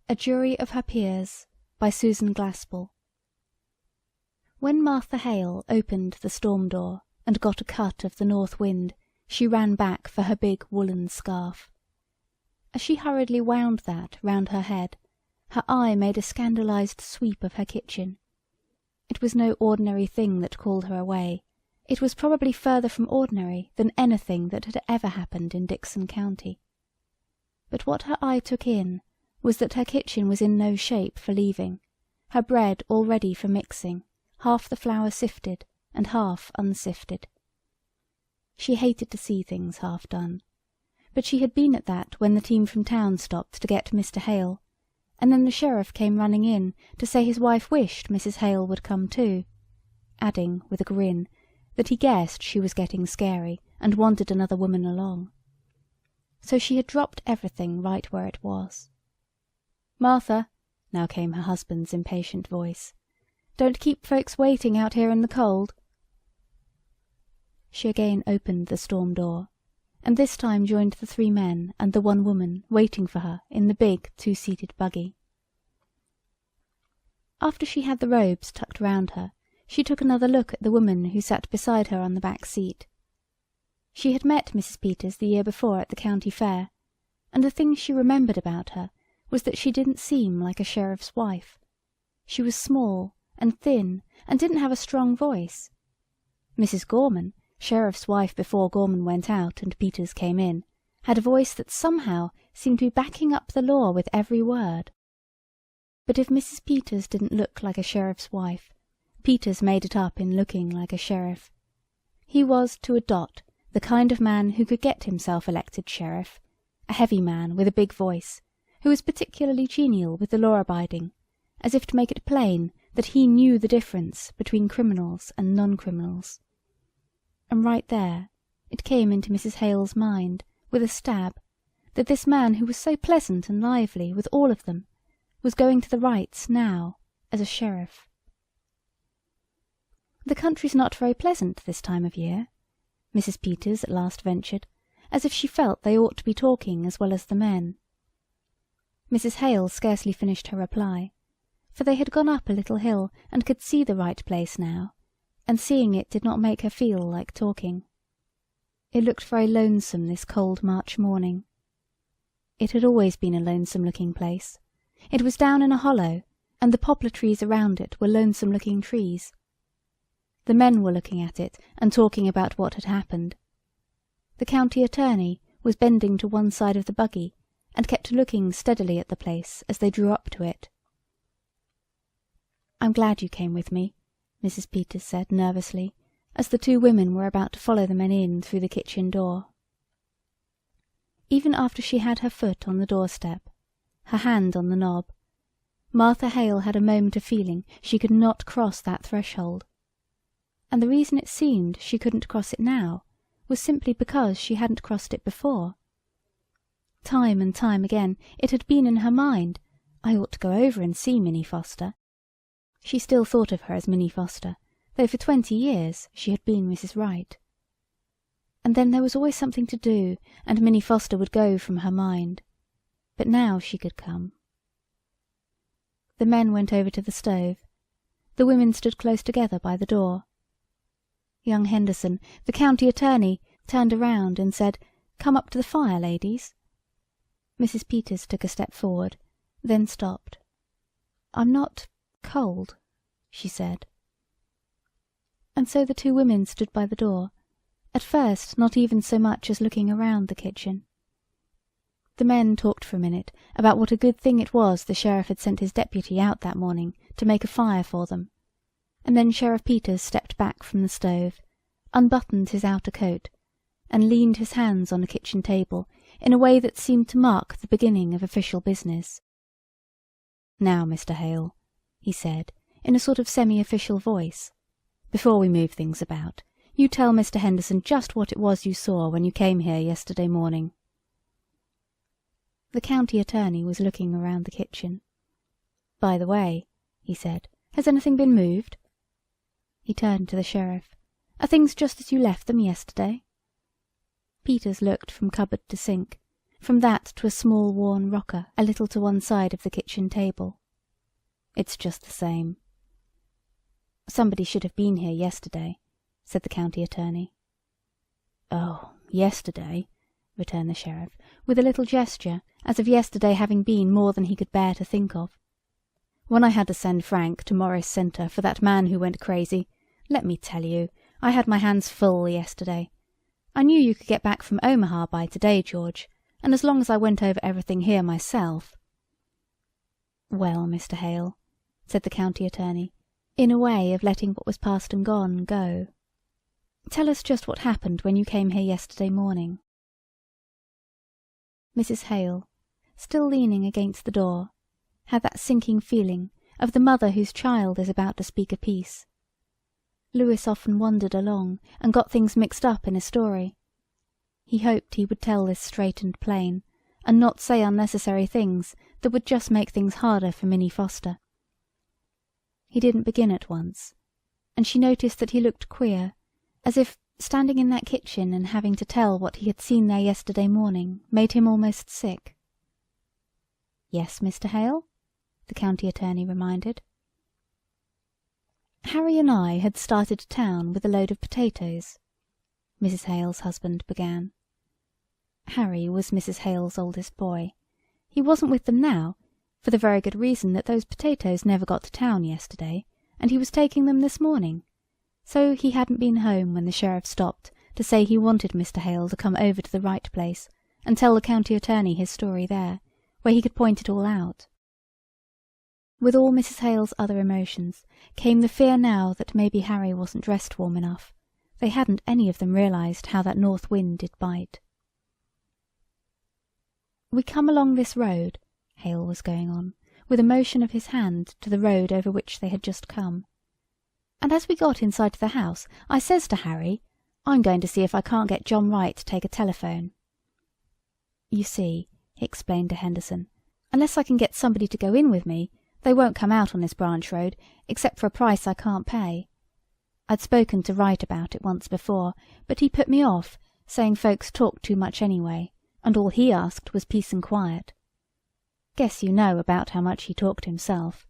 A Jury of Her Peers by Susan Glaspell. When Martha Hale opened the storm door and got a cut of the north wind, she ran back for her big woolen scarf. As she hurriedly wound that round her head, her eye made a scandalized sweep of her kitchen. It was no ordinary thing that called her away. It was probably further from ordinary than anything that had ever happened in Dickson County. But what her eye took in was that her kitchen was in no shape for leaving, her bread all ready for mixing, half the flour sifted and half unsifted. She hated to see things half done, but she had been at that when the team from town stopped to get Mr. Hale, and then the sheriff came running in to say his wife wished Mrs. Hale would come too, adding, with a grin, that he guessed she was getting scary and wanted another woman along. So she had dropped everything right where it was. "Martha," now came her husband's impatient voice, "don't keep folks waiting out here in the cold." She again opened the storm door, and this time joined the 3 men and the 1 woman waiting for her in the big 2-seated buggy. After she had the robes tucked round her, she took another look at the woman who sat beside her on the back seat. She had met Mrs. Peters the year before at the county fair, and the thing she remembered about her was that she didn't seem like a sheriff's wife. She was small and thin and didn't have a strong voice. Mrs. Gorman, sheriff's wife before Gorman went out and Peters came in, had a voice that somehow seemed to be backing up the law with every word. But if Mrs. Peters didn't look like a sheriff's wife, Peters made it up in looking like a sheriff. He was, to a dot, the kind of man who could get himself elected sheriff, a heavy man with a big voice, who was particularly genial with the law-abiding, as if to make it plain that he knew the difference between criminals and non-criminals. And right there it came into Mrs. Hale's mind, with a stab, that this man who was so pleasant and lively with all of them was going to the Wrights now as a sheriff. "The country's not very pleasant this time of year," Mrs. Peters at last ventured, as if she felt they ought to be talking as well as the men. Mrs. Hale scarcely finished her reply, for they had gone up a little hill and could see the Wright place now, and seeing it did not make her feel like talking. It looked very lonesome this cold March morning. It had always been a lonesome-looking place. It was down in a hollow, and the poplar trees around it were lonesome-looking trees. The men were looking at it and talking about what had happened. The county attorney was bending to one side of the buggy and kept looking steadily at the place as they drew up to it. "I'm glad you came with me," Mrs. Peters said nervously, as the 2 women were about to follow the men in through the kitchen door. Even after she had her foot on the doorstep, her hand on the knob, Martha Hale had a moment of feeling she could not cross that threshold. And the reason it seemed she couldn't cross it now was simply because she hadn't crossed it before. Time and time again it had been in her mind, "I ought to go over and see Minnie Foster." She still thought of her as Minnie Foster, though for 20 years she had been Mrs. Wright. And then there was always something to do, and Minnie Foster would go from her mind. But now she could come. The men went over to the stove. The women stood close together by the door. Young Henderson, the county attorney, turned around and said, "Come up to the fire, ladies." Mrs. Peters took a step forward, then stopped. "I'm not cold," she said. And so the 2 women stood by the door, at first not even so much as looking around the kitchen. The men talked for a minute about what a good thing it was the sheriff had sent his deputy out that morning to make a fire for them, and then Sheriff Peters stepped back from the stove, unbuttoned his outer coat, and leaned his hands on the kitchen table in a way that seemed to mark the beginning of official business. "Now, Mr. Hale," he said, in a sort of semi-official voice, "before we move things about, you tell Mr. Henderson just what it was you saw when you came here yesterday morning." The county attorney was looking around the kitchen. "By the way," he said, "has anything been moved?" He turned to the sheriff. "Are things just as you left them yesterday?" Peters looked from cupboard to sink, from that to a small worn rocker a little to one side of the kitchen table. "It's just the same." "Somebody should have been here yesterday," said the county attorney. "Oh, yesterday," returned the sheriff, with a little gesture, as of yesterday having been more than he could bear to think of. "When I had to send Frank to Morris Center for that man who went crazy, let me tell you, I had my hands full yesterday. I knew you could get back from Omaha by today, George, and as long as I went over everything here myself—" "Well, Mr. Hale," said the county attorney, in a way of letting what was past and gone go, "tell us just what happened when you came here yesterday morning." Mrs. Hale, still leaning against the door, had that sinking feeling of the mother whose child is about to speak a piece. Lewis often wandered along and got things mixed up in a story. He hoped he would tell this straight and plain, and not say unnecessary things that would just make things harder for Minnie Foster. He didn't begin at once, and she noticed that he looked queer, as if standing in that kitchen and having to tell what he had seen there yesterday morning made him almost sick. "Yes, Mr. Hale?" the county attorney reminded. "Harry and I had started to town with a load of potatoes," Mrs. Hale's husband began. Harry was Mrs. Hale's oldest boy. He wasn't with them now, for the very good reason that those potatoes never got to town yesterday, and he was taking them this morning, so he hadn't been home when the sheriff stopped to say he wanted Mr. Hale to come over to the Wright place and tell the county attorney his story there, where he could point it all out. With all Mrs. Hale's other emotions came the fear now that maybe Harry wasn't dressed warm enough. They hadn't any of them realized how that north wind did bite. "We come along this road," Hale was going on, with a motion of his hand to the road over which they had just come. "And as we got inside the house, I says to Harry, I'm going to see if I can't get John Wright to take a telephone. You see," he explained to Henderson, "unless I can get somebody to go in with me, they won't come out on this branch road, except for a price I can't pay. I'd spoken to Wright about it once before, but he put me off, saying folks talked too much anyway, and all he asked was peace and quiet. Guess you know about how much he talked himself.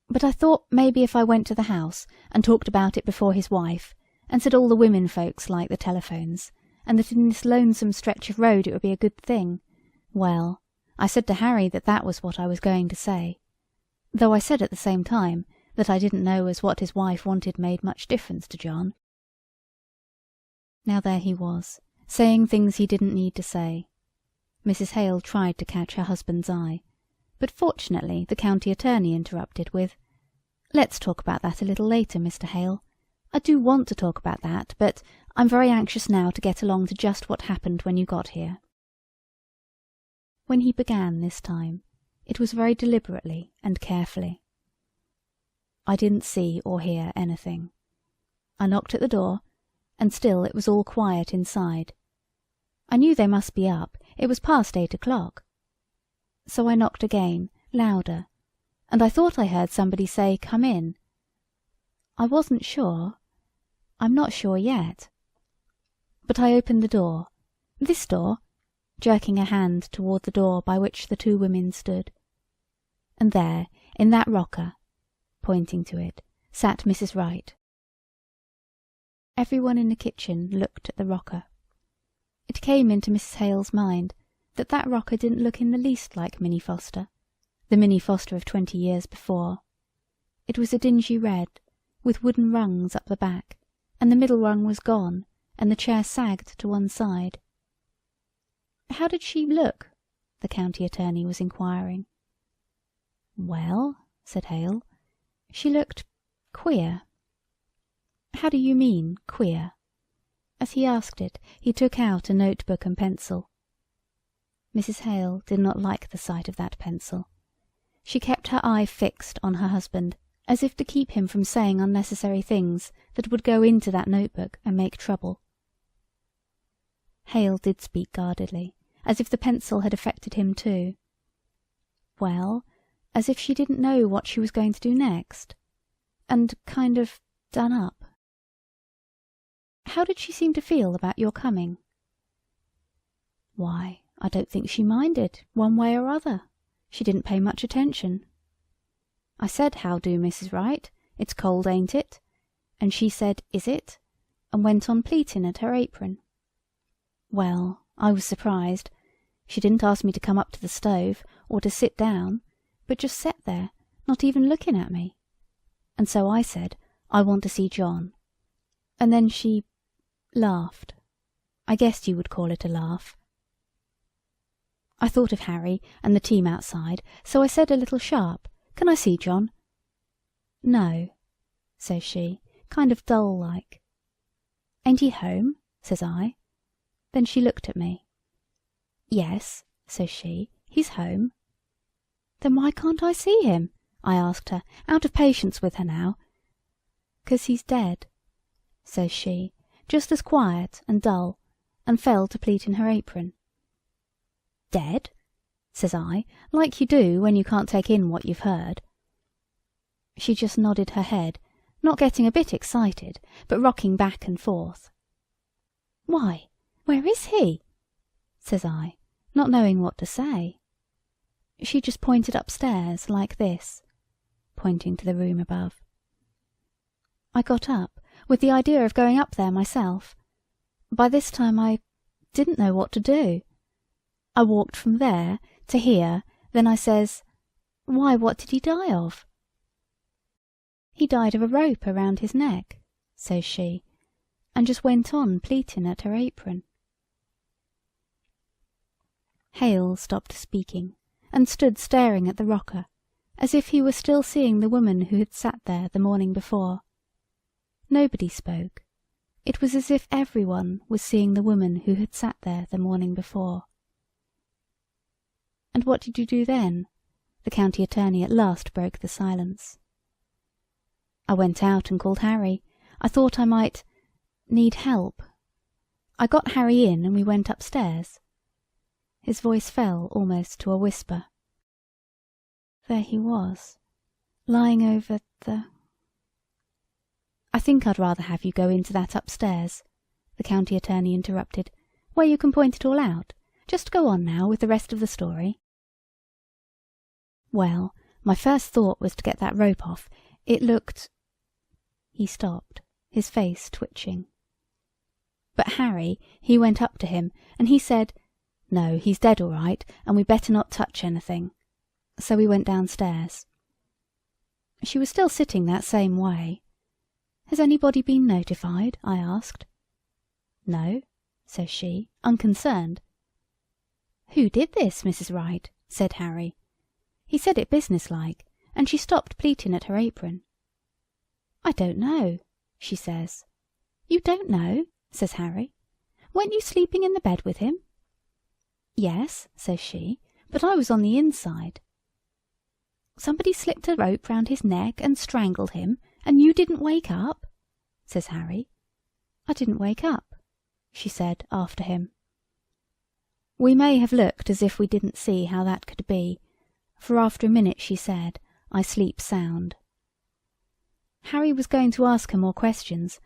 But I thought maybe if I went to the house and talked about it before his wife, and said all the women folks like the telephones, and that in this lonesome stretch of road it would be a good thing, well, I said to Harry that that was what I was going to say. Though I said at the same time that I didn't know as what his wife wanted made much difference to John." Now there he was, saying things he didn't need to say. Mrs. Hale tried to catch her husband's eye, but fortunately the county attorney interrupted with, "Let's talk about that a little later, Mr. Hale. I do want to talk about that, but I'm very anxious now to get along to just what happened when you got here." When he began this time, it was very deliberately and carefully. "I didn't see or hear anything. I knocked at the door, and still it was all quiet inside. I knew they must be up, it was past 8 o'clock. So I knocked again, louder, and I thought I heard somebody say, 'Come in.' I wasn't sure. I'm not sure yet. But I opened the door, this door," jerking a hand toward the door by which the two women stood. And there, in that rocker, pointing to it, sat Mrs. Wright. Everyone in the kitchen looked at the rocker. It came into Mrs. Hale's mind that that rocker didn't look in the least like Minnie Foster, the Minnie Foster of 20 years before. It was a dingy red, with wooden rungs up the back, and the middle rung was gone, and the chair sagged to one side. "How did she look?" the county attorney was inquiring. "Well," said Hale, "she looked queer." "How do you mean, queer?" As he asked it, he took out a notebook and pencil. Mrs. Hale did not like the sight of that pencil. She kept her eye fixed on her husband, as if to keep him from saying unnecessary things that would go into that notebook and make trouble. Hale did speak guardedly, as if the pencil had affected him too. Well, as if she didn't know what she was going to do next. And kind of done up. "How did she seem to feel about your coming?" "Why, I don't think she minded, one way or other. She didn't pay much attention. I said, "How do, Mrs. Wright? It's cold, ain't it?" And she said, "Is it?" and went on pleating at her apron. Well, I was surprised. She didn't ask me to come up to the stove, or to sit down, but just sat there, not even looking at me. And so I said, "I want to see John." And then she laughed. I guessed you would call it a laugh. I thought of Harry and the team outside, so I said a little sharp, "Can I see John?" "No," says she, kind of dull-like. "Ain't he home?" says I. Then she looked at me. "Yes," says she, "he's home." "Then why can't I see him?" I asked her, out of patience with her now. "'Cause he's dead," says she, just as quiet and dull, and fell to pleat in her apron. "Dead?" says I, like you do when you can't take in what you've heard. She just nodded her head, not getting a bit excited, but rocking back and forth. "Why, where is he?" says I, not knowing what to say. She just pointed upstairs like this, pointing to the room above. I got up, with the idea of going up there myself. By this time I didn't know what to do. I walked from there to here, then I says, "Why, what did he die of?" "He died of a rope around his neck," says she, and just went on pleating at her apron. Hale stopped speaking, and stood staring at the rocker, as if he were still seeing the woman who had sat there the morning before. Nobody spoke. It was as if everyone was seeing the woman who had sat there the morning before. "And what did you do then?" The county attorney at last broke the silence. "I went out and called Harry. I thought I might need help. I got Harry in and we went upstairs." His voice fell almost to a whisper. There he was, lying over the... "I think I'd rather have you go into that upstairs," the county attorney interrupted, "where you can point it all out. Just go on now with the rest of the story." "Well, my first thought was to get that rope off. It looked..." He stopped, his face twitching. "But Harry, he went up to him, and he said, 'No, he's dead all right, and we'd better not touch anything.' So we went downstairs." She was still sitting that same way. "Has anybody been notified?" I asked. "No," says she, unconcerned. "Who did this, Mrs. Wright?" said Harry. He said it businesslike, and she stopped pleating at her apron. "I don't know," she says. "You don't know?" says Harry. "Weren't you sleeping in the bed with him?" "Yes," says she, "but I was on the inside." "Somebody slipped a rope round his neck and strangled him, and you didn't wake up?" says Harry. "I didn't wake up," she said after him. We may have looked as if we didn't see how that could be, for after a minute she said, "I sleep sound." Harry was going to ask her more questions,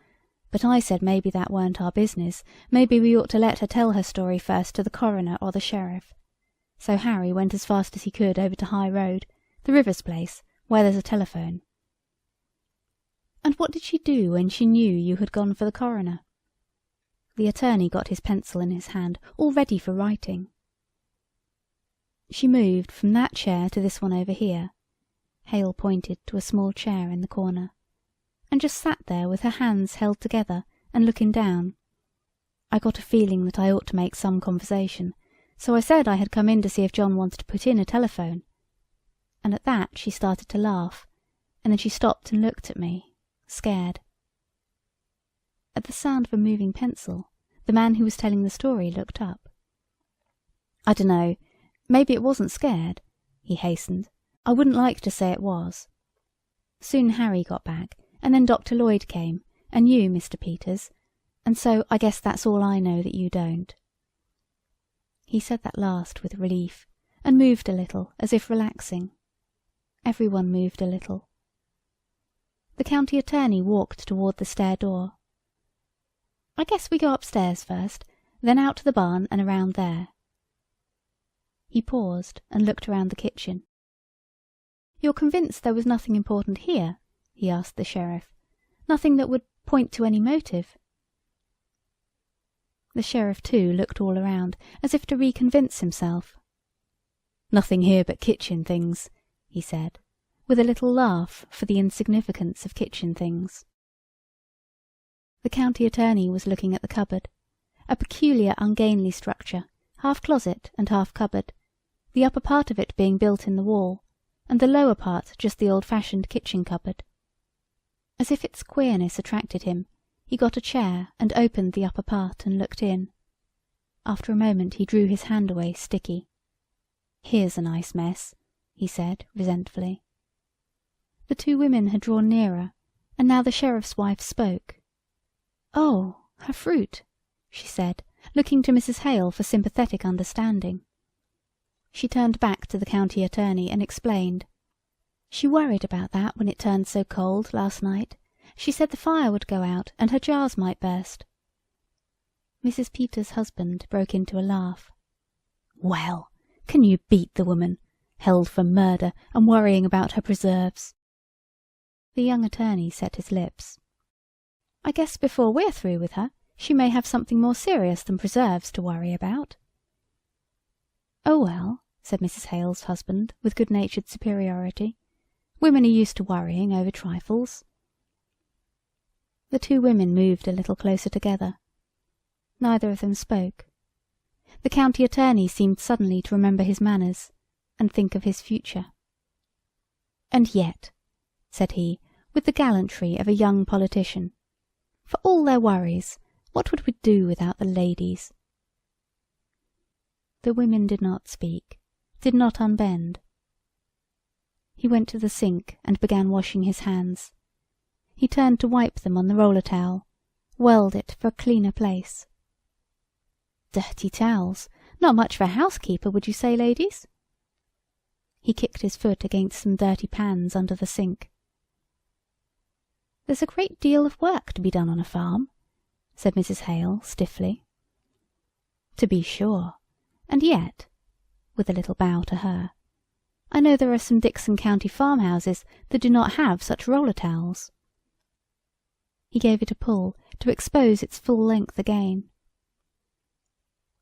but I said maybe that weren't our business, maybe we ought to let her tell her story first to the coroner or the sheriff. So Harry went as fast as he could over to High Road, the Rivers place, where there's a telephone. "And what did she do when she knew you had gone for the coroner?" The attorney got his pencil in his hand, all ready for writing. "She moved from that chair to this one over here," Hale pointed to a small chair in the corner, "and just sat there with her hands held together and looking down. I got a feeling that I ought to make some conversation, so I said I had come in to see if John wanted to put in a telephone. And at that she started to laugh, and then she stopped and looked at me, scared." At the sound of a moving pencil, the man who was telling the story looked up. "I dunno, maybe it wasn't scared," he hastened. "I wouldn't like to say it was." Soon Harry got back, and then Dr. Lloyd came, and you, Mr. Peters, and so I guess that's all I know that you don't. He said that last with relief, and moved a little, as if relaxing. Everyone moved a little. The county attorney walked toward the stair door. "I guess we go upstairs first, then out to the barn and around there." He paused and looked around the kitchen. "You're convinced there was nothing important here?" he asked the sheriff. "Nothing that would point to any motive?" The sheriff, too, looked all around, as if to reconvince himself. "Nothing here but kitchen things," he said, with a little laugh for the insignificance of kitchen things. The county attorney was looking at the cupboard, a peculiar ungainly structure, half closet and half cupboard, the upper part of it being built in the wall, and the lower part just the old-fashioned kitchen cupboard. As if its queerness attracted him, he got a chair and opened the upper part and looked in. After a moment he drew his hand away, sticky. "Here's a nice mess," he said resentfully. The two women had drawn nearer, and now the sheriff's wife spoke. "Oh, her fruit," she said, looking to Mrs. Hale for sympathetic understanding. She turned back to the county attorney and explained. "She worried about that when it turned so cold last night. She said the fire would go out and her jars might burst." Mrs. Peters' husband broke into a laugh. "Well, can you beat the woman? Held for murder and worrying about her preserves." The young attorney set his lips. "I guess before we're through with her, she may have something more serious than preserves to worry about." "Oh well," said Mrs. Hale's husband with good-natured superiority. "Women are used to worrying over trifles." The two women moved a little closer together. Neither of them spoke. The county attorney seemed suddenly to remember his manners and think of his future. "And yet," said he, with the gallantry of a young politician, "for all their worries, what would we do without the ladies?" The women did not speak, did not unbend. He went to the sink and began washing his hands. He turned to wipe them on the roller towel, whirled it for a cleaner place. "Dirty towels. Not much for a housekeeper, would you say, ladies?" He kicked his foot against some dirty pans under the sink. "There's a great deal of work to be done on a farm," said Mrs. Hale stiffly. "To be sure. And yet," with a little bow to her, "I know there are some Dixon County farmhouses that do not have such roller towels." He gave it a pull to expose its full length again.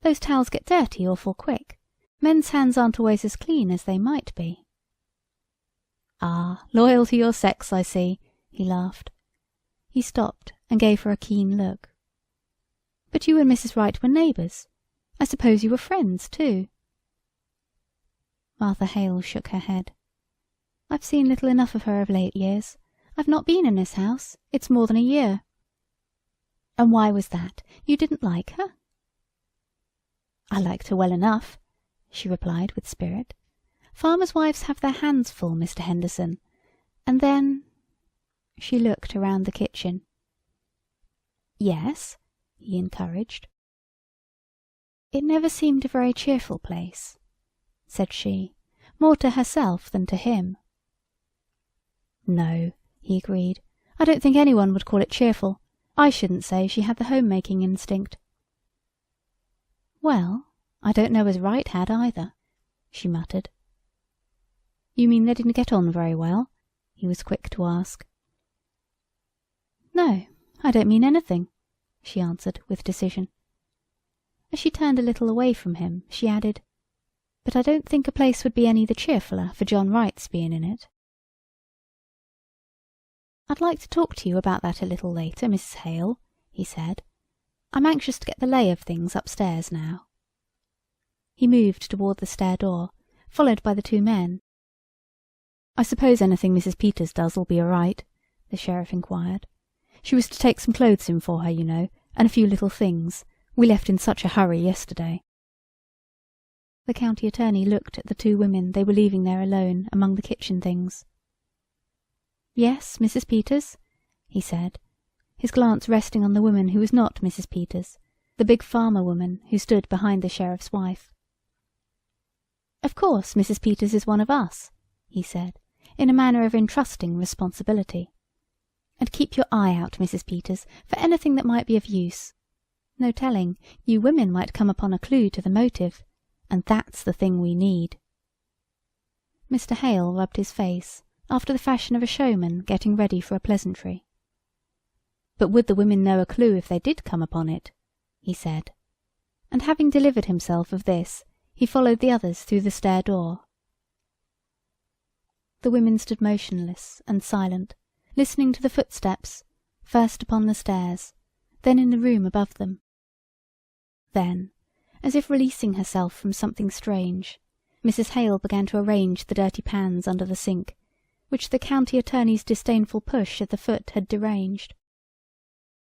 "Those towels get dirty awful quick. Men's hands aren't always as clean as they might be." "Ah, loyal to your sex, I see," he laughed. He stopped and gave her a keen look. "But you and Mrs. Wright were neighbours. I suppose you were friends, too." Martha Hale shook her head. "I've seen little enough of her of late years. I've not been in this house. It's more than a year." "And why was that? You didn't like her?" "I liked her well enough," she replied with spirit. "Farmers' wives have their hands full, Mr. Henderson. And then—" She looked around the kitchen. "Yes?" he encouraged. "It never seemed a very cheerful place," said she, more to herself than to him. "No," he agreed. "I don't think anyone would call it cheerful. I shouldn't say she had the home-making instinct." "Well, I don't know as Wright had either," she muttered. "You mean they didn't get on very well?" he was quick to ask. "No, I don't mean anything," she answered with decision. As she turned a little away from him, she added, "But I don't think a place would be any the cheerfuller for John Wright's being in it." "I'd like to talk to you about that a little later, Mrs. Hale," he said. "I'm anxious to get the lay of things upstairs now." He moved toward the stair door, followed by the two men. "I suppose anything Mrs. Peters does will be all right?" the sheriff inquired. "She was to take some clothes in for her, you know, and a few little things. We left in such a hurry yesterday." The county attorney looked at the two women they were leaving there alone among the kitchen things. "Yes, Mrs. Peters?" he said, his glance resting on the woman who was not Mrs. Peters, the big farmer woman who stood behind the sheriff's wife. "Of course Mrs. Peters is one of us," he said, in a manner of entrusting responsibility. "And keep your eye out, Mrs. Peters, for anything that might be of use. No telling, you women might come upon a clue to the motive, and that's the thing we need." Mr. Hale rubbed his face, after the fashion of a showman getting ready for a pleasantry. "But would the women know a clue if they did come upon it?" he said. And having delivered himself of this, he followed the others through the stair door. The women stood motionless and silent, listening to the footsteps, first upon the stairs, then in the room above them. Then, as if releasing herself from something strange, Mrs. Hale began to arrange the dirty pans under the sink, which the county attorney's disdainful push at the foot had deranged.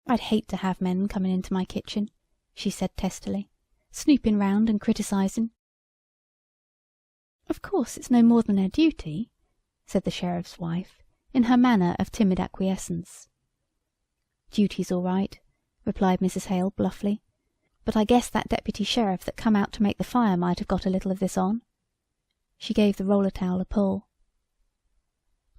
"I'd hate to have men coming into my kitchen," she said testily, "snooping round and criticising." "Of course it's no more than their duty," said the sheriff's wife, in her manner of timid acquiescence. "Duty's all right," replied Mrs. Hale bluffly, "but I guess that deputy sheriff that come out to make the fire might have got a little of this on." She gave the roller towel a pull.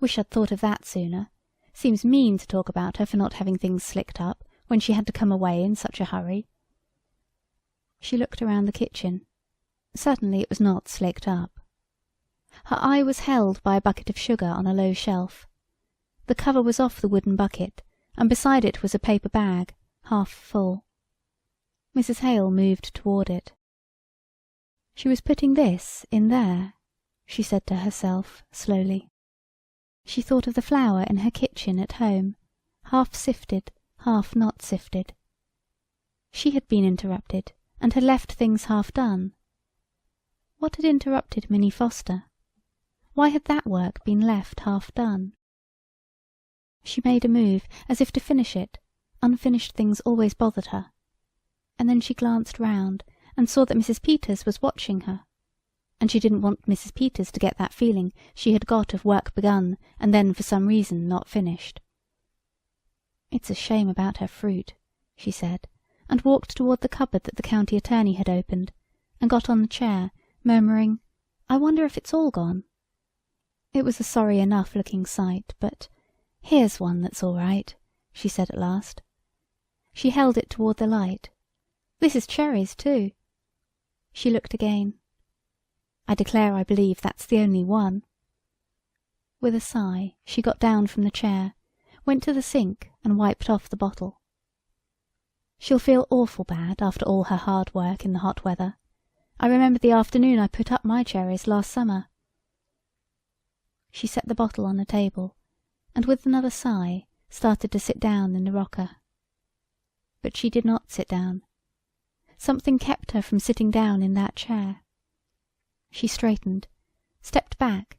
"Wish I'd thought of that sooner. Seems mean to talk about her for not having things slicked up when she had to come away in such a hurry." She looked around the kitchen. Certainly it was not slicked up. Her eye was held by a bucket of sugar on a low shelf. The cover was off the wooden bucket, and beside it was a paper bag, half full. Mrs. Hale moved toward it. "She was putting this in there," she said to herself, slowly. She thought of the flour in her kitchen at home, half sifted, half not sifted. She had been interrupted, and had left things half done. What had interrupted Minnie Foster? Why had that work been left half done? She made a move, as if to finish it. Unfinished things always bothered her. And then she glanced round, and saw that Mrs. Peters was watching her. And she didn't want Mrs. Peters to get that feeling she had got of work begun and then for some reason not finished. "It's a shame about her fruit," she said, and walked toward the cupboard that the county attorney had opened, and got on the chair, murmuring, "I wonder if it's all gone." It was a sorry enough looking sight, but "Here's one that's all right," she said at last. She held it toward the light. "This is cherries, too." She looked again. "I declare I believe that's the only one." With a sigh, she got down from the chair, went to the sink and wiped off the bottle. "She'll feel awful bad after all her hard work in the hot weather. I remember the afternoon I put up my cherries last summer." She set the bottle on a table, and with another sigh started to sit down in the rocker. But she did not sit down. Something kept her from sitting down in that chair. She straightened, stepped back,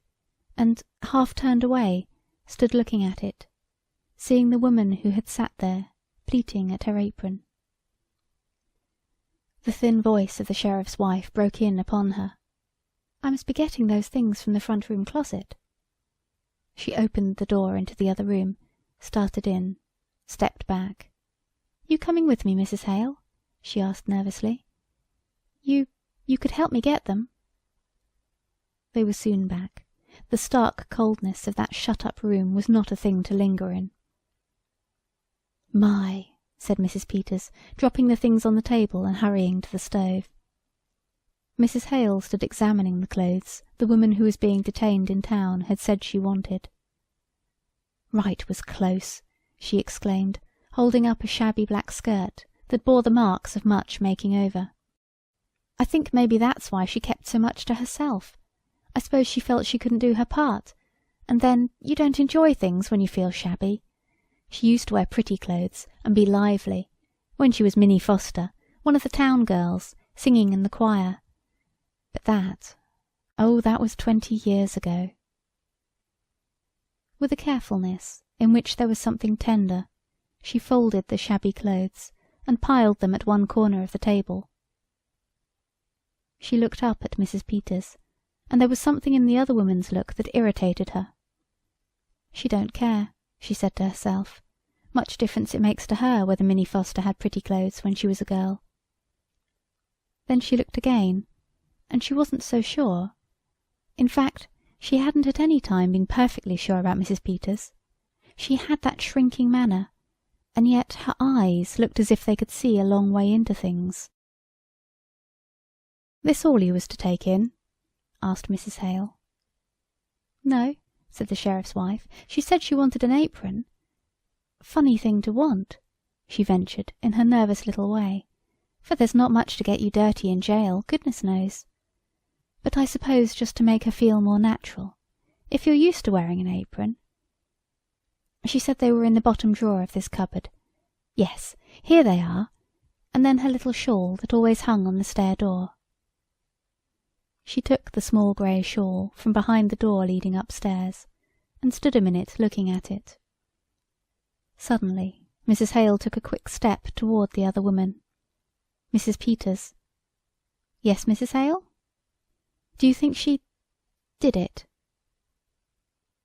and, half turned away, stood looking at it, seeing the woman who had sat there, pleating at her apron. The thin voice of the sheriff's wife broke in upon her. "I must be getting those things from the front room closet." She opened the door into the other room, started in, stepped back. "You coming with me, Mrs. Hale?" she asked nervously. You could help me get them." They were soon back. The stark coldness of that shut-up room was not a thing to linger in. "My," said Mrs. Peters, dropping the things on the table and hurrying to the stove. Mrs. Hale stood examining the clothes the woman who was being detained in town had said she wanted. "Wright was close," she exclaimed, holding up a shabby black skirt that bore the marks of much making over. "I think maybe that's why she kept so much to herself. I suppose she felt she couldn't do her part, and then you don't enjoy things when you feel shabby. She used to wear pretty clothes and be lively, when she was Minnie Foster, one of the town girls, singing in the choir. But that was 20 years ago." With a carefulness in which there was something tender, she folded the shabby clothes and piled them at one corner of the table. She looked up at Mrs. Peters, and there was something in the other woman's look that irritated her. "She don't care," she said to herself. "Much difference it makes to her whether Minnie Foster had pretty clothes when she was a girl." Then she looked again, and she wasn't so sure. In fact, she hadn't at any time been perfectly sure about Mrs. Peters. She had that shrinking manner, and yet her eyes looked as if they could see a long way into things. "This all you was to take in?" asked Mrs. Hale. "No," said the sheriff's wife. "She said she wanted an apron. Funny thing to want," she ventured in her nervous little way, "for there's not much to get you dirty in jail, goodness knows. But I suppose just to make her feel more natural, if you're used to wearing an apron." She said they were in the bottom drawer of this cupboard. Yes, here they are, and then her little shawl that always hung on the stair door. She took the small grey shawl from behind the door leading upstairs, and stood a minute looking at it. Suddenly, Mrs. Hale took a quick step toward the other woman. Mrs. Peters. "Yes, Mrs. Hale? Do you think she did it?"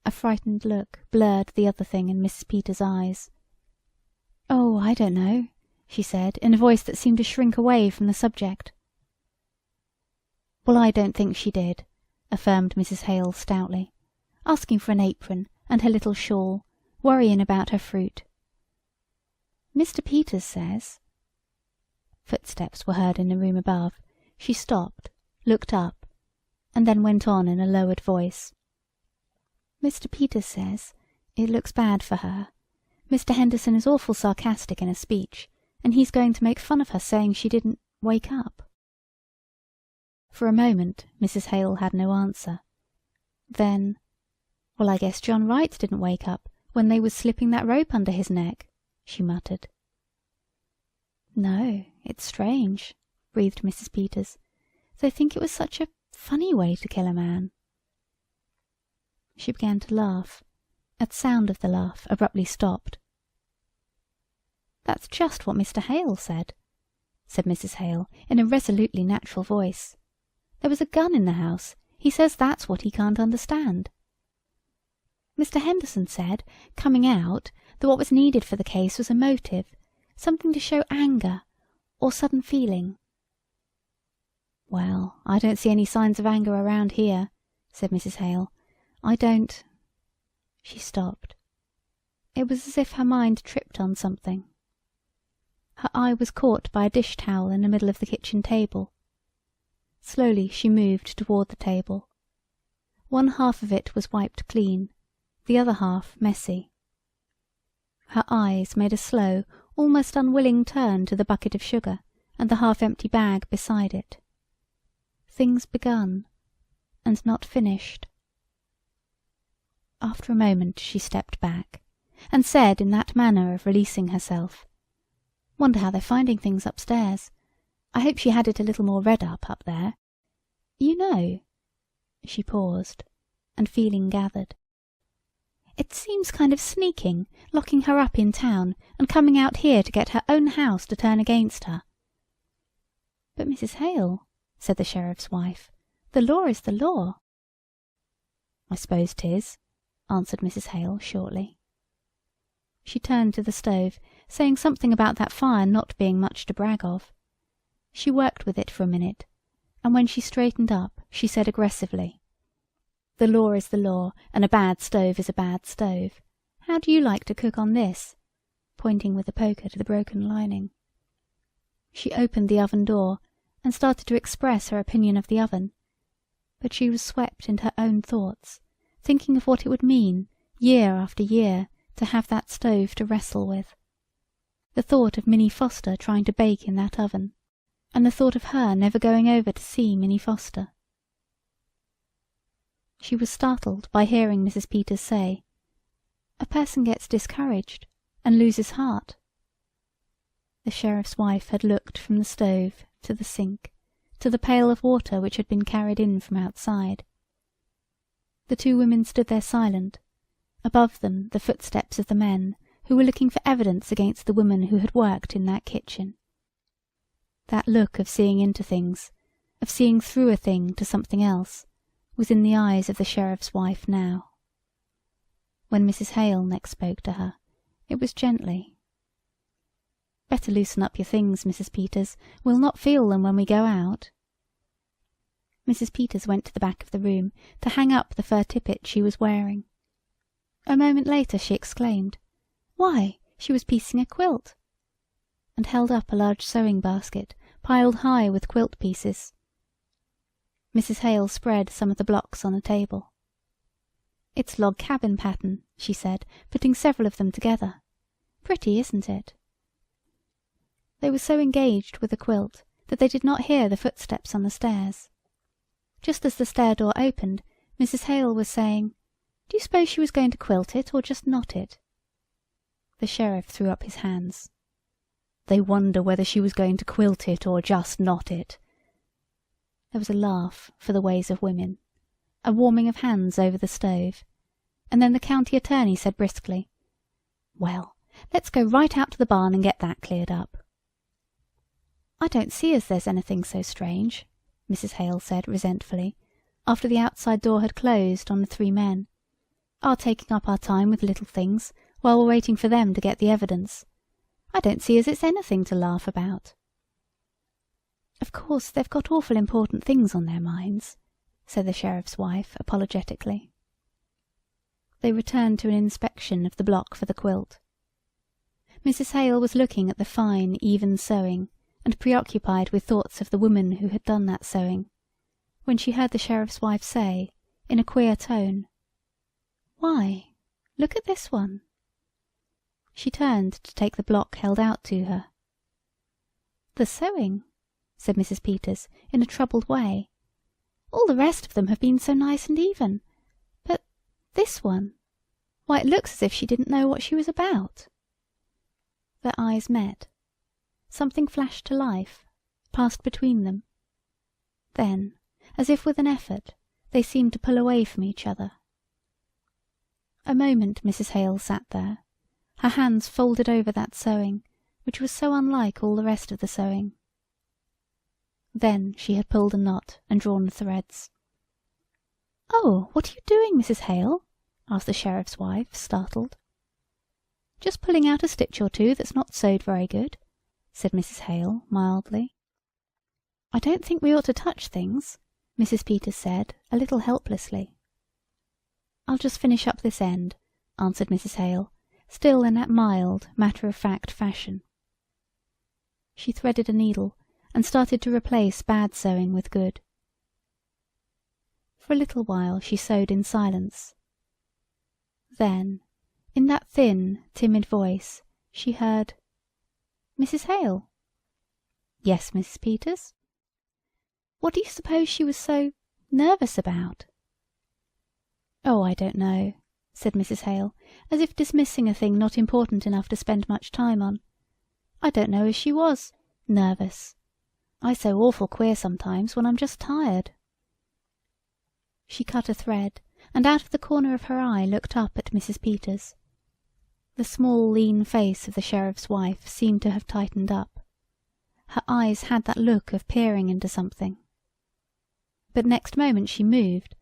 A frightened look blurred the other thing in Mrs. Peters' eyes. "Oh, I don't know," she said in a voice that seemed to shrink away from the subject. "Well, I don't think she did," affirmed Mrs. Hale stoutly, "asking for an apron and her little shawl, worrying about her fruit. Mr. Peters says—" Footsteps were heard in the room above. She stopped, looked up, and then went on in a lowered voice. "Mr. Peters says it looks bad for her. Mr. Henderson is awful sarcastic in a speech, and he's going to make fun of her saying she didn't wake up." For a moment Mrs. Hale had no answer. Then, "Well, I guess John Wright didn't wake up when they was slipping that rope under his neck," she muttered. "No, it's strange," breathed Mrs. Peters. "They think it was such a funny way to kill a man." She began to laugh. At sound of the laugh, abruptly stopped. "That's just what Mr. Hale said," said Mrs. Hale in a resolutely natural voice. "There was a gun in the house. He says that's what he can't understand. Mr. Henderson said, coming out, that what was needed for the case was a motive, something to show anger or sudden feeling." "Well, I don't see any signs of anger around here," said Mrs. Hale. "I don't—" She stopped. It was as if her mind tripped on something. Her eye was caught by a dish towel in the middle of the kitchen table. Slowly she moved toward the table. One half of it was wiped clean, the other half messy. Her eyes made a slow, almost unwilling turn to the bucket of sugar and the half-empty bag beside it. Things begun, and not finished. After a moment she stepped back, and said in that manner of releasing herself, "Wonder how they're finding things upstairs. I hope she had it a little more read up there. You know—" She paused, and feeling gathered. "It seems kind of sneaking, locking her up in town and coming out here to get her own house to turn against her." "But Mrs. Hale," said the sheriff's wife, "the law is the law." "I suppose 'tis," answered Mrs. Hale shortly. She turned to the stove, saying something about that fire not being much to brag of. She worked with it for a minute, and when she straightened up she said aggressively, "The law is the law, and a bad stove is a bad stove. How do you like to cook on this?" pointing with the poker to the broken lining. She opened the oven door and started to express her opinion of the oven, but she was swept into her own thoughts, thinking of what it would mean, year after year, to have that stove to wrestle with. The thought of Minnie Foster trying to bake in that oven, and the thought of her never going over to see Minnie Foster. She was startled by hearing Mrs. Peters say, "A person gets discouraged and loses heart." The sheriff's wife had looked from the stove to the sink, to the pail of water which had been carried in from outside. The two women stood there silent, above them the footsteps of the men who were looking for evidence against the woman who had worked in that kitchen. That look of seeing into things, of seeing through a thing to something else, was in the eyes of the sheriff's wife now. When Mrs. Hale next spoke to her, it was gently. "Better loosen up your things, Mrs. Peters. We'll not feel them when we go out." Mrs. Peters went to the back of the room to hang up the fur tippet she was wearing. A moment later she exclaimed, "Why, she was piecing a quilt," and held up a large sewing basket piled high with quilt pieces. Mrs. Hale spread some of the blocks on a table. "It's log cabin pattern," she said, putting several of them together. "Pretty, isn't it?" They were so engaged with the quilt that they did not hear the footsteps on the stairs. Just as the stair door opened, Mrs. Hale was saying, "Do you suppose she was going to quilt it or just knot it?" The sheriff threw up his hands. "They wonder whether she was going to quilt it or just knot it." There was a laugh for the ways of women, a warming of hands over the stove, and then the county attorney said briskly, "Well, let's go right out to the barn and get that cleared up." "I don't see as there's anything so strange," Mrs. Hale said resentfully, after the outside door had closed on the three men. "Our taking up our time with little things while we're waiting for them to get the evidence. I don't see as it's anything to laugh about." "Of course they've got awful important things on their minds," said the sheriff's wife apologetically. They returned to an inspection of the block for the quilt. Mrs. Hale was looking at the fine, even sewing, and preoccupied with thoughts of the woman who had done that sewing, when she heard the sheriff's wife say, in a queer tone, "Why, look at this one." She turned to take the block held out to her. "The sewing," said Mrs. Peters, in a troubled way. "All the rest of them have been so nice and even. But this one, why, it looks as if she didn't know what she was about." Their eyes met. Something flashed to life, passed between them. Then, as if with an effort, they seemed to pull away from each other. A moment Mrs. Hale sat there, her hands folded over that sewing, which was so unlike all the rest of the sewing. Then she had pulled a knot and drawn the threads. "Oh, what are you doing, Mrs. Hale?" asked the sheriff's wife, startled. "Just pulling out a stitch or two that's not sewed very good," said Mrs. Hale mildly. "I don't think we ought to touch things," Mrs. Peters said, a little helplessly. "I'll just finish up this end," answered Mrs. Hale, still in that mild, matter-of-fact fashion. She threaded a needle and started to replace bad sewing with good. For a little while she sewed in silence. Then, in that thin, timid voice, she heard, "Mrs. Hale?" "Yes, Mrs. Peters." "What do you suppose she was so nervous about?" "Oh, I don't know," said Mrs. Hale, as if dismissing a thing not important enough to spend much time on. "I don't know as she was nervous. I sew awful queer sometimes when I'm just tired." She cut a thread, and out of the corner of her eye looked up at Mrs. Peters. The small, lean face of the sheriff's wife seemed to have tightened up. Her eyes had that look of peering into something. But next moment she moved,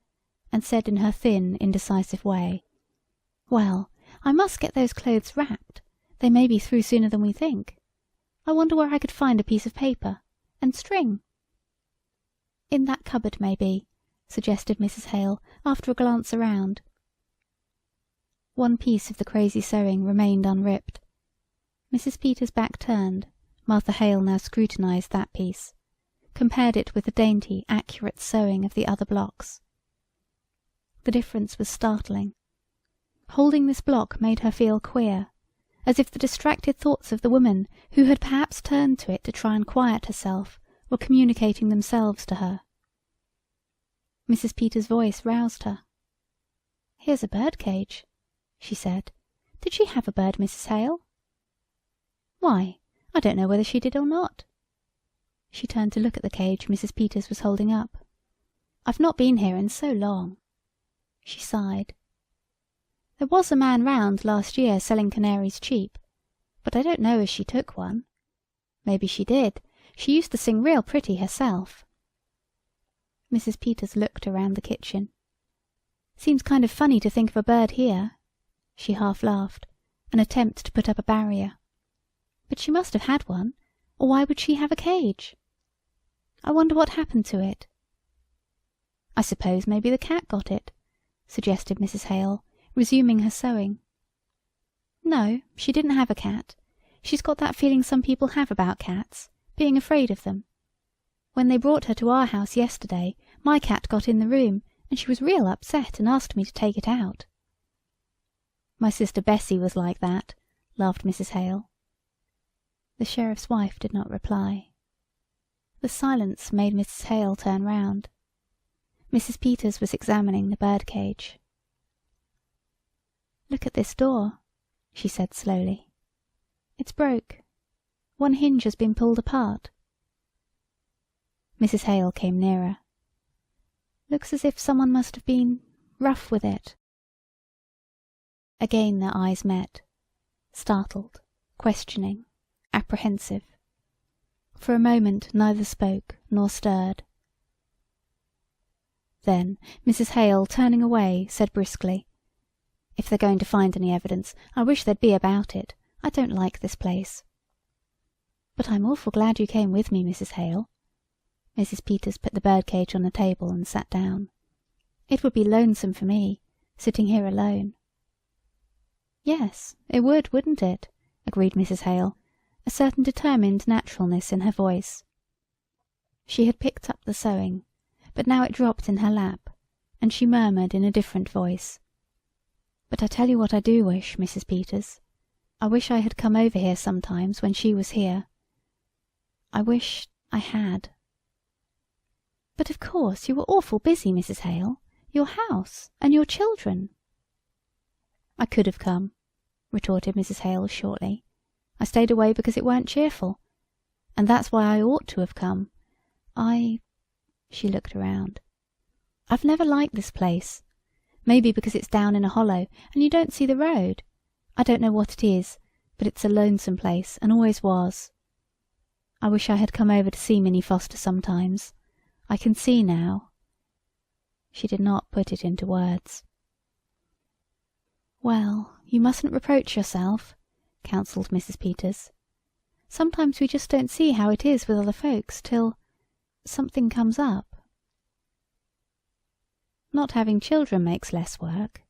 and said in her thin, indecisive way, "Well, I must get those clothes wrapped. They may be through sooner than we think. I wonder where I could find a piece of paper and string." "In that cupboard, maybe," suggested Mrs. Hale, after a glance around. One piece of the crazy sewing remained unripped. Mrs. Peters' back turned. Martha Hale now scrutinized that piece, compared it with the dainty, accurate sewing of the other blocks. The difference was startling. Holding this block made her feel queer, as if the distracted thoughts of the woman who had perhaps turned to it to try and quiet herself were communicating themselves to her. Mrs. Peters' voice roused her. "Here's a bird cage," she said. "Did she have a bird, Mrs. Hale?" "Why, I don't know whether she did or not." She turned to look at the cage Mrs. Peters was holding up. "I've not been here in so long." She sighed. "There was a man round last year selling canaries cheap, but I don't know as she took one. Maybe she did. She used to sing real pretty herself." Mrs. Peters looked around the kitchen. "Seems kind of funny to think of a bird here." She half laughed, an attempt to put up a barrier. "But she must have had one, or why would she have a cage? I wonder what happened to it." "I suppose maybe the cat got it," suggested Mrs. Hale, resuming her sewing. "No, she didn't have a cat. She's got that feeling some people have about cats, being afraid of them. When they brought her to our house yesterday, My cat got in the room, and she was real upset and asked me to take it out." "My sister Bessie was like that," laughed Mrs. Hale. The sheriff's wife did not reply. The silence made Mrs. Hale turn round. Mrs. Peters was examining the birdcage. "Look at this door," she said slowly. "It's broke. One hinge has been pulled apart." Mrs. Hale came nearer. "Looks as if someone must have been rough with it." Again their eyes met, startled, questioning, apprehensive. For a moment neither spoke nor stirred. Then Mrs. Hale, turning away, said briskly, "If they're going to find any evidence, I wish they'd be about it. I don't like this place." "But I'm awful glad you came with me, Mrs. Hale." Mrs. Peters put the birdcage on the table and sat down. "It would be lonesome for me, sitting here alone." "Yes, it would, wouldn't it?" agreed Mrs. Hale, a certain determined naturalness in her voice. She had picked up the sewing, but now it dropped in her lap, and she murmured in a different voice, "But I tell you what I do wish, Mrs. Peters. I wish I had come over here sometimes when she was here. I wish I had." "But of course you were awful busy, Mrs. Hale. Your house and your children." "I could have come," retorted Mrs. Hale shortly. "I stayed away because it weren't cheerful. And that's why I ought to have come. She looked around. "I've never liked this place. Maybe because it's down in a hollow and you don't see the road. I don't know what it is, but it's a lonesome place and always was. I wish I had come over to see Minnie Foster sometimes. I can see now." She did not put it into words. "Well, you mustn't reproach yourself," counselled Mrs. Peters. "Sometimes we just don't see how it is with other folks till something comes up." "Not having children makes less work,"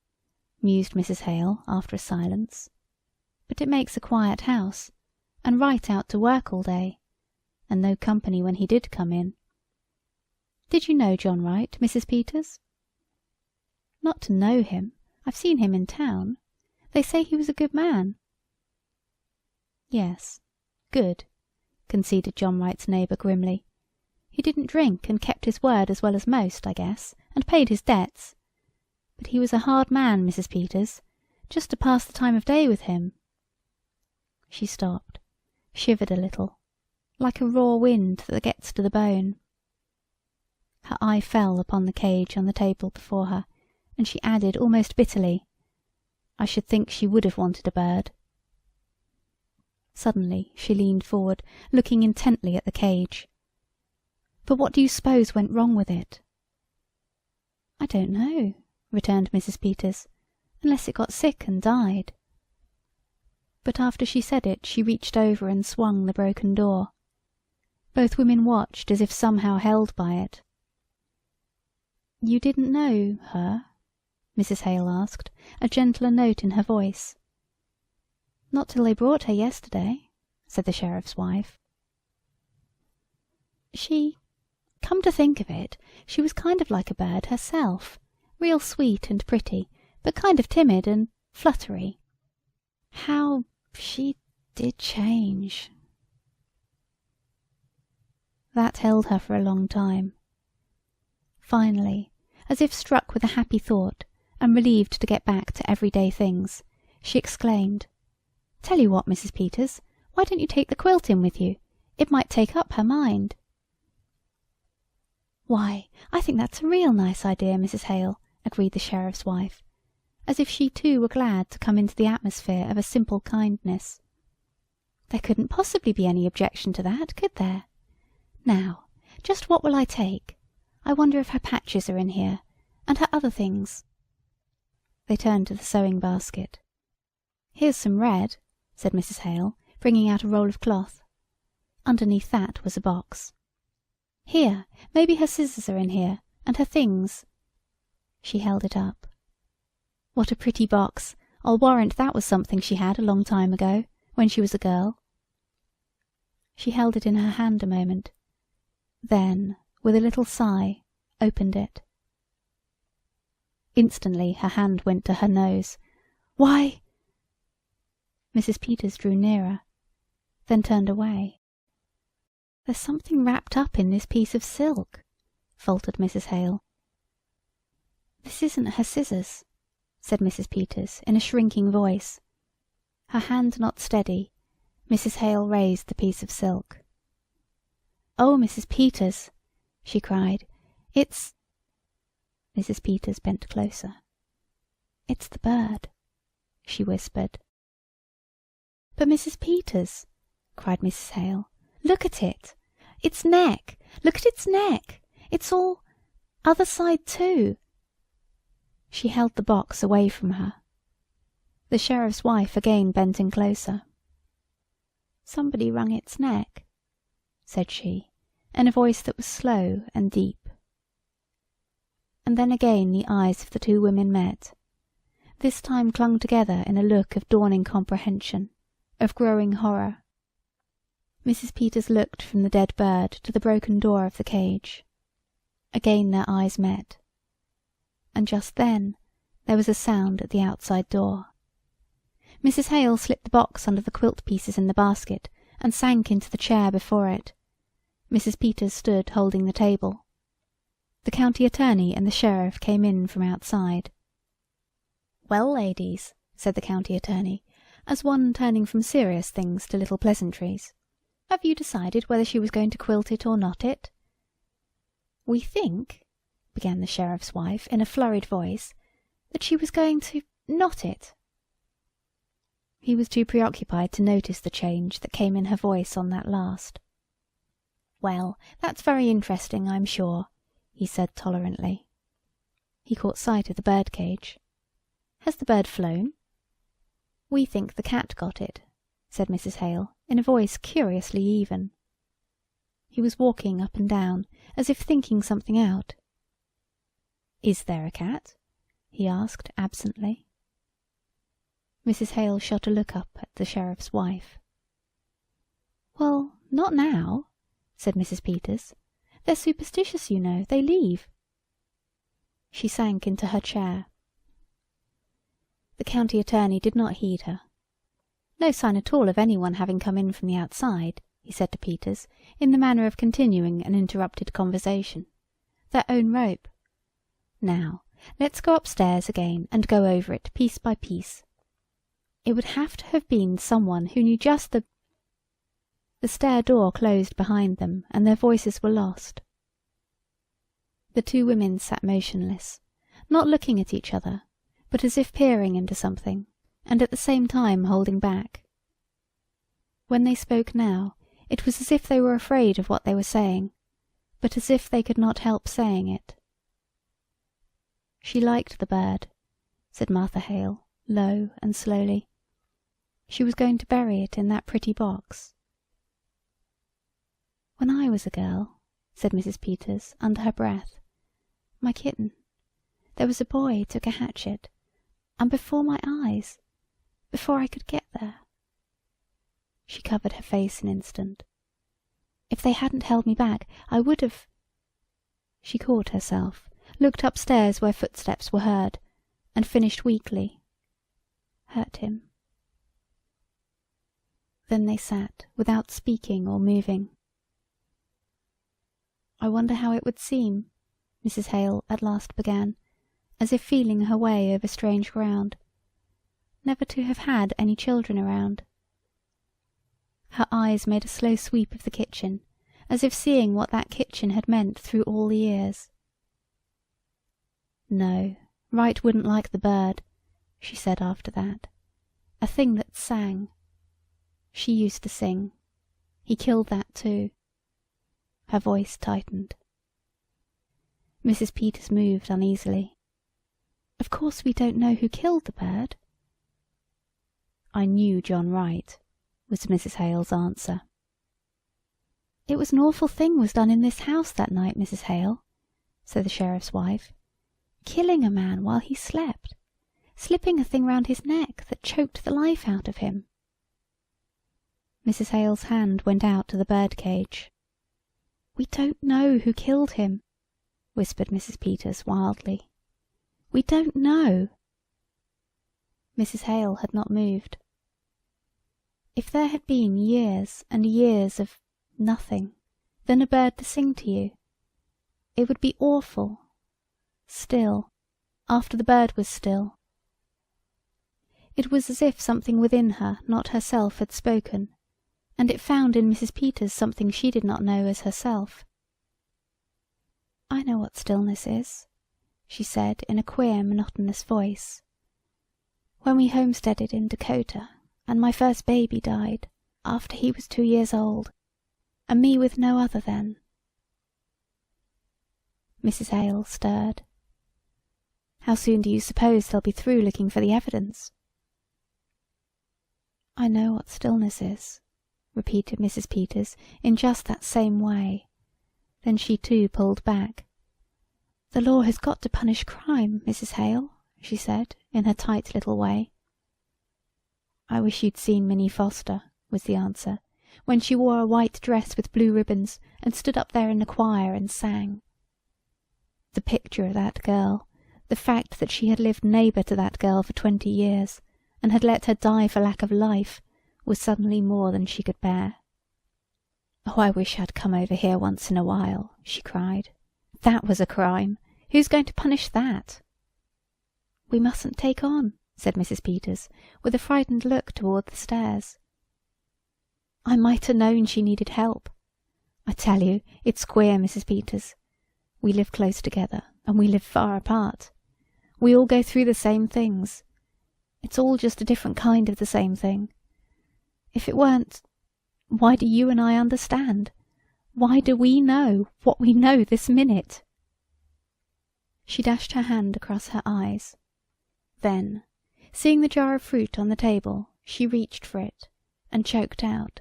mused Mrs. Hale after a silence. "But it makes a quiet house, and Wright out to work all day, and no company when he did come in. Did you know John Wright, Mrs. Peters?" "Not to know him. I've seen him in town. They say he was a good man." "Yes, good," conceded John Wright's neighbour grimly. "He didn't drink and kept his word as well as most, I guess, and paid his debts. But he was a hard man, Mrs. Peters, just to pass the time of day with him." She stopped, shivered a little, like a raw wind that gets to the bone. Her eye fell upon the cage on the table before her, and she added almost bitterly, "I should think she would have wanted a bird." Suddenly she leaned forward, looking intently at the cage. "But what do you suppose went wrong with it?" "I don't know," returned Mrs. Peters, "unless it got sick and died." But after she said it she reached over and swung the broken door. Both women watched as if somehow held by it. "You didn't know her?" Mrs. Hale asked, a gentler note in her voice. "Not till they brought her yesterday," said the sheriff's wife. Come to think of it, she was kind of like a bird herself, real sweet and pretty, but kind of timid and fluttery. How she did change." That held her for a long time. Finally, as if struck with a happy thought, and relieved to get back to everyday things, she exclaimed, "Tell you what, Mrs. Peters, why don't you take the quilt in with you? It might take up her mind." "Why, I think that's a real nice idea, Mrs. Hale," agreed the sheriff's wife, as if she too were glad to come into the atmosphere of a simple kindness. "There couldn't possibly be any objection to that, could there? Now, just what will I take? I wonder if her patches are in here, and her other things." They turned to the sewing basket. "Here's some red," said Mrs. Hale, bringing out a roll of cloth. Underneath that was a box. "Here, maybe her scissors are in here, and her things." She held it up. "What a pretty box! I'll warrant that was something she had a long time ago, when she was a girl." She held it in her hand a moment. Then, with a little sigh, opened it. Instantly her hand went to her nose. "Why—" Mrs. Peters drew nearer, then turned away. "There's something wrapped up in this piece of silk," faltered Mrs. Hale. "This isn't her scissors," said Mrs. Peters in a shrinking voice. Her hand not steady, Mrs. Hale raised the piece of silk. "Oh, Mrs. Peters!" she cried. "It's—" Mrs. Peters bent closer. "It's the bird," she whispered. "But Mrs. Peters," cried Mrs. Hale, "look at it! Its neck! Look at its neck! It's all other side too!" She held the box away from her. The sheriff's wife again bent in closer. "Somebody wrung its neck," said she, in a voice that was slow and deep. And then again the eyes of the two women met, this time clung together in a look of dawning comprehension, of growing horror. Mrs. Peters looked from the dead bird to the broken door of the cage. Again their eyes met. And just then there was a sound at the outside door. Mrs. Hale slipped the box under the quilt pieces in the basket and sank into the chair before it. Mrs. Peters stood holding the table. The county attorney and the sheriff came in from outside. "Well, ladies," said the county attorney, as one turning from serious things to little pleasantries, "have you decided whether she was going to quilt it or not it?" "We think," began the sheriff's wife in a flurried voice, "that she was going to not it." He was too preoccupied to notice the change that came in her voice on that last. "Well, that's very interesting, I'm sure," he said tolerantly. He caught sight of the bird cage. "Has the bird flown?" "We think the cat got it," said Mrs. Hale in a voice curiously even. He was walking up and down, as if thinking something out. "Is there a cat?" he asked absently. Mrs. Hale shot a look up at the sheriff's wife. "Well, not now," said Mrs. Peters. "They're superstitious, you know. They leave." She sank into her chair. The county attorney did not heed her. "No sign at all of anyone having come in from the outside," he said to Peters, in the manner of continuing an interrupted conversation. "Their own rope. Now, let's go upstairs again and go over it piece by piece. It would have to have been someone who knew just the—" The stair door closed behind them, and their voices were lost. The two women sat motionless, not looking at each other, but as if peering into something, and at the same time holding back. When they spoke now, it was as if they were afraid of what they were saying, but as if they could not help saying it. "She liked the bird," said Martha Hale, low and slowly. "She was going to bury it in that pretty box." "When I was a girl," said Mrs. Peters under her breath, "my kitten, there was a boy took a hatchet, and before my eyes, before I could get there—" She covered her face an instant. "If they hadn't held me back, I would have—" She caught herself, looked upstairs where footsteps were heard, and finished weakly, "Hurt him." Then they sat without speaking or moving. "I wonder how it would seem," Mrs. Hale at last began, as if feeling her way over strange ground, "never to have had any children around." Her eyes made a slow sweep of the kitchen, as if seeing what that kitchen had meant through all the years. "No, Wright wouldn't like the bird," she said after that. "A thing that sang. She used to sing. He killed that too." Her voice tightened. Mrs. Peters moved uneasily. "Of course we don't know who killed the bird." "I knew John Wright," was Mrs. Hale's answer. "It was an awful thing was done in this house that night, Mrs. Hale," said the sheriff's wife. "Killing a man while he slept. Slipping a thing round his neck that choked the life out of him." Mrs. Hale's hand went out to the bird cage. "We don't know who killed him." whispered Mrs. Peters wildly. "We don't know." Mrs. Hale had not moved. If there had been years and years of nothing, then a bird to sing to you, it would be awful. Still, after the bird was still. It was as if something within her, not herself, had spoken, and it found in Mrs. Peters something she did not know as herself. "I know what stillness is," she said in a queer, monotonous voice. "When we homesteaded in Dakota, and my first baby died, after he was 2 years old, and me with no other then." Mrs. Hale stirred. "How soon do you suppose they'll be through looking for the evidence?" "I know what stillness is," repeated Mrs. Peters in just that same way. Then she too pulled back. "The law has got to punish crime, Mrs. Hale," she said in her tight little way. "I wish you'd seen Minnie Foster," was the answer, "when she wore a white dress with blue ribbons and stood up there in the choir and sang. The picture of that girl, the fact that she had lived neighbour to that girl for 20 years, and had let her die for lack of life, was suddenly more than she could bear. Oh, I wish I'd come over here once in a while," she cried. "That was a crime. Who's going to punish that?" "We mustn't take on," said Mrs. Peters, with a frightened look toward the stairs. "I might have known she needed help. I tell you, it's queer, Mrs. Peters. We live close together, and we live far apart. We all go through the same things. It's all just a different kind of the same thing. If it weren't, why do you and I understand? Why do we know what we know this minute?" She dashed her hand across her eyes. Then, seeing the jar of fruit on the table, she reached for it and choked out.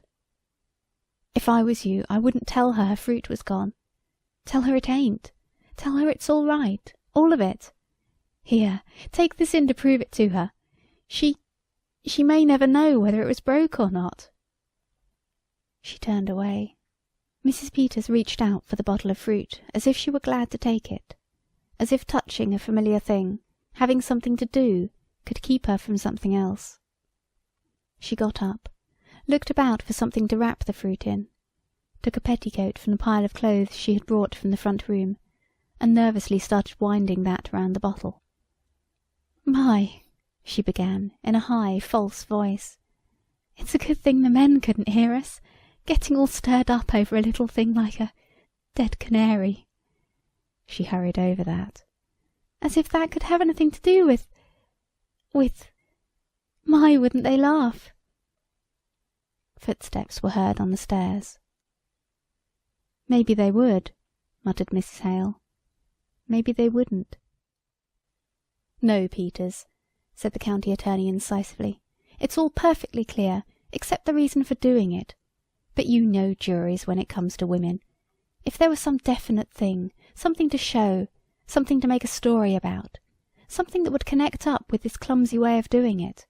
"If I was you, I wouldn't tell her fruit was gone. Tell her it ain't. Tell her it's all right, all of it. Here, take this in to prove it to her. She may never know whether it was broke or not." She turned away. Mrs. Peters reached out for the bottle of fruit as if she were glad to take it, as if touching a familiar thing, having something to do, could keep her from something else. She got up, looked about for something to wrap the fruit in, took a petticoat from the pile of clothes she had brought from the front room, and nervously started winding that round the bottle. "My," she began in a high, false voice, "it's a good thing the men couldn't hear us, getting all stirred up over a little thing like a dead canary." She hurried over that. "As if that could have anything to do with... My, wouldn't they laugh?" Footsteps were heard on the stairs. "Maybe they would," muttered Mrs. Hale. "Maybe they wouldn't." "No, Peters," said the county attorney incisively. "It's all perfectly clear, except the reason for doing it. But you know juries when it comes to women. If there was some definite thing, something to show, something to make a story about, something that would connect up with this clumsy way of doing it."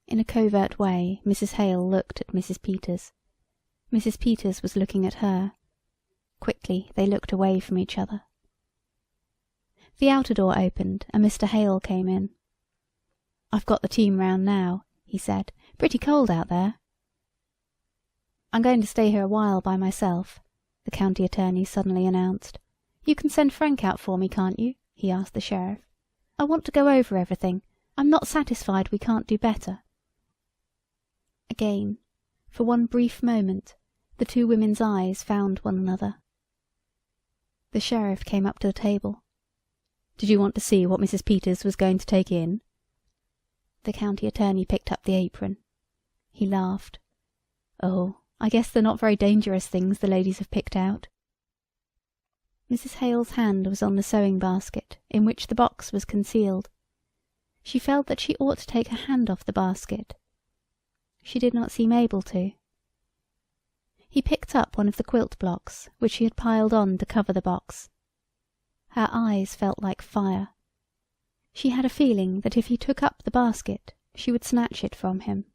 In a covert way, Mrs. Hale looked at Mrs. Peters. Mrs. Peters was looking at her. Quickly they looked away from each other. The outer door opened and Mr. Hale came in. "I've got the team round now," he said. "Pretty cold out there." "I'm going to stay here a while by myself," the county attorney suddenly announced. "You can send Frank out for me, can't you?" he asked the sheriff. "I want to go over everything. I'm not satisfied we can't do better." Again, for one brief moment, the two women's eyes found one another. The sheriff came up to the table. "Did you want to see what Mrs. Peters was going to take in?" The county attorney picked up the apron. He laughed. "Oh, I guess they're not very dangerous things the ladies have picked out." Mrs. Hale's hand was on the sewing basket in which the box was concealed. She felt that she ought to take her hand off the basket. She did not seem able to. He picked up one of the quilt blocks which he had piled on to cover the box. Her eyes felt like fire. She had a feeling that if he took up the basket she would snatch it from him.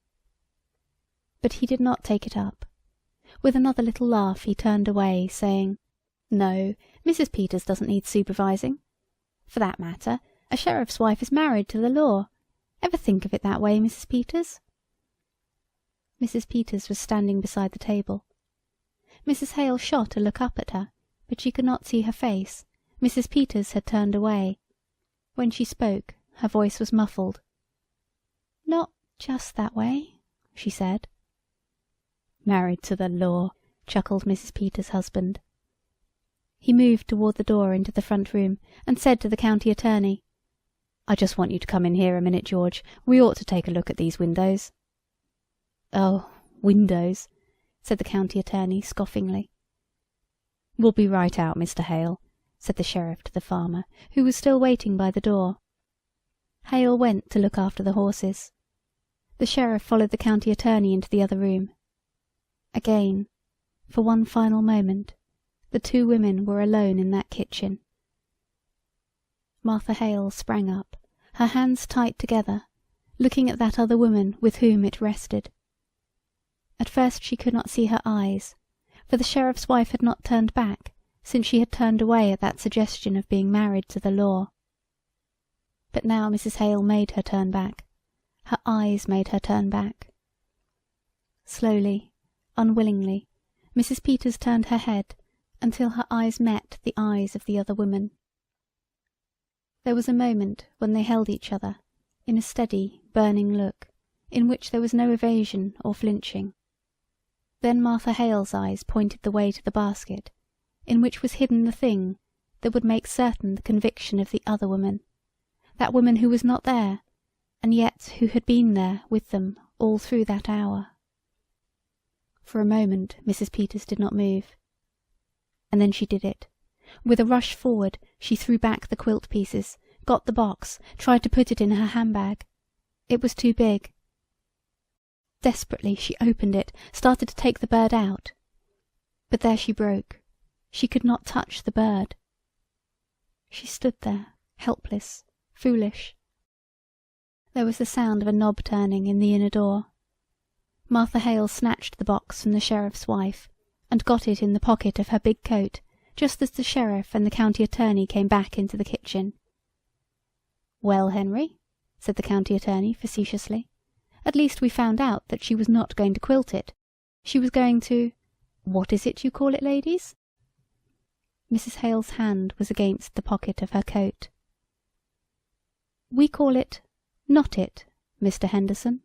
But he did not take it up. With another little laugh he turned away, saying, No, Mrs. Peters doesn't need supervising. For that matter, a sheriff's wife is married to the law. Ever think of it that way, Mrs. Peters?" Mrs. Peters was standing beside the table. Mrs. Hale shot a look up at her, but she could not see her face. Mrs. Peters had turned away. When she spoke, her voice was muffled. "Not just that way," she said. "Married to the law," chuckled Mrs. Peters' husband. He moved toward the door into the front room and said to the county attorney, "I just want you to come in here a minute, George. We ought to take a look at these windows." "Oh, windows," said the county attorney scoffingly. "We'll be right out, Mr. Hale," said the sheriff to the farmer, who was still waiting by the door. Hale went to look after the horses. The sheriff followed the county attorney into the other room. Again, for one final moment, the two women were alone in that kitchen. Martha Hale sprang up, her hands tight together, looking at that other woman with whom it rested. At first she could not see her eyes, for the sheriff's wife had not turned back since she had turned away at that suggestion of being married to the law. But now Mrs. Hale made her turn back. Her eyes made her turn back. Slowly, unwillingly, Mrs. Peters turned her head until her eyes met the eyes of the other woman. There was a moment when they held each other in a steady, burning look, in which there was no evasion or flinching. Then Martha Hale's eyes pointed the way to the basket, in which was hidden the thing that would make certain the conviction of the other woman, that woman who was not there, and yet who had been there with them all through that hour. For a moment Mrs. Peters did not move. And then she did it. With a rush forward, she threw back the quilt pieces, got the box, tried to put it in her handbag. It was too big. Desperately she opened it, started to take the bird out. But there she broke. She could not touch the bird. She stood there, helpless, foolish. There was the sound of a knob turning in the inner door. Martha Hale snatched the box from the sheriff's wife and got it in the pocket of her big coat just as the sheriff and the county attorney came back into the kitchen. "Well, Henry," said the county attorney facetiously, "at least we found out that she was not going to quilt it. She was going to... what is it you call it, ladies?" Mrs. Hale's hand was against the pocket of her coat. "We call it... not it, Mr. Henderson,"